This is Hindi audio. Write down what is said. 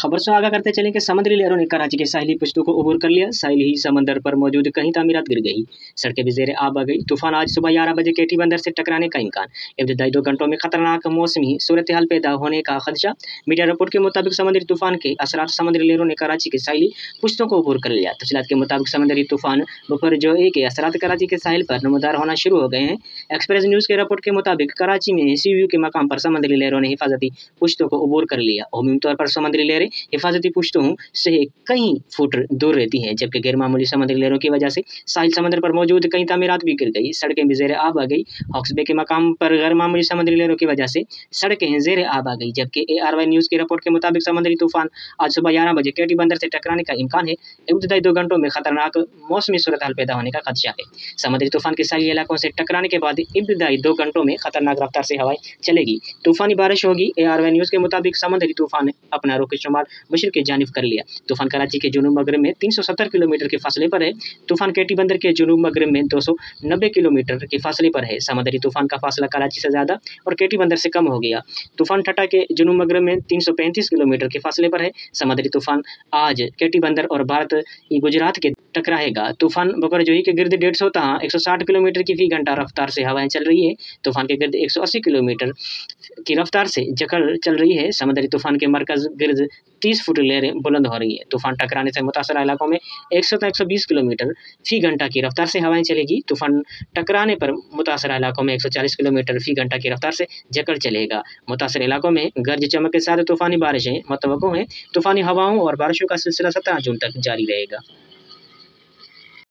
खबर से आगाह करते चलें कि समुद्री लहरों ने कराची के साहिली पुश्तों को अबूर कर लिया। साहिली समंदर पर मौजूद कई तामीरात गिर गई, सड़कें भी ज़ेरे आब आ गई। तूफान आज सुबह 11 बजे केटी बंदर से टकराने का इम्कान। इब्तदाई 2 घंटों में खतरनाक मौसमी सूरत हाल पैदा होने का खदशा। मीडिया रिपोर्ट के मुताबिक समुद्री तूफान के असरात समुद्री लहरों ने कराची के साहिली पुश्तों को अबूर कर लिया। तफसीलात के मुताबिक समुद्री तूफान बफरजोए के असरात कराची के साहिल पर नमदार होना शुरू हो गए हैं। एक्सप्रेस न्यूज़ के रिपोर्ट के मुताबिक कराची में सी व्यू के मकाम पर समुद्री लहरों ने हिफाजती पुश्तों को अबूर कर लिया। अमूमी तौर पर समुद्री लहरें हिफाजती पुश्तों से कई फुट दूर रहती हैं, जबकि गैर मामूली समुद्री लहरों की वजह से साहिल समंदर पर मौजूद कई तामीरात भी गिर गई, सड़कें भी ज़ेरे आब आ गई। हॉक्स बे के मकाम पर गैर मामूली समुद्री लहरों की वजह से सड़कें ज़ेरे आब आ गई, जबकि ARY न्यूज़ की रिपोर्ट के मुताबिक समुद्री तूफान आज सुबह 11 बजे केटी बंदर से टकराने का इम्कान है। इब्तदाई 2 घंटों में खतरनाक मौसमी सूरत हाल पैदा होने का खदशा है। समुद्री तूफान के साहिली इलाकों से टकराने के बाद इब्तदाई 2 घंटों में खतरनाक रफ्तार से हवाएं चलेगी, तूफानी बारिश होगी। ARY न्यूज़ के मुताबिक समुद्री तूफान ने अपना रुख शुमाल मशरिक की जानिब कर लिया। तूफान कराची के जुनूब मगरब में 370 किलोमीटर के फासले पर है। तूफान केटी बंदर के जुनूब मगरब में 290 किलोमीटर के फासले पर है। समुद्री तूफान का फासला कराची से ज़्यादा और केटी बंदर से कम हो गया। तूफान ठट्टा के जुनूब मगरब में 335 किलोमीटर के फासले पर है। समुद्री तूफान आज केटी बंदर और भारत गुजरात के टकराएगा। तूफान बफरजोई के गिर्द 150 तहाँ 160 किलोमीटर की फी घंटा रफ्तार से हवाएं चल रही है। तूफान के गिर्द 180 किलोमीटर की रफ्तार से जकड़ चल रही है। समुद्री तूफान के मरकज गिर्द 30 फुट लहरें बुलंद हो रही है। तूफान टकराने से मुतासरा इलाकों में 100 से 120 किलोमीटर फी घंटा की रफ्तार से हवाएं चलेगी। तूफान टकराने पर मुतासरा इलाकों में 140 किलोमीटर फी घंटा की रफ्तार से जकड़ चलेगा। मुतासर इलाकों में गरज चमक के साथ तूफानी बारिशें मुतवक्को हैं। तूफानी हवाओं और बारिशों का सिलसिला 17 जून तक जारी रहेगा।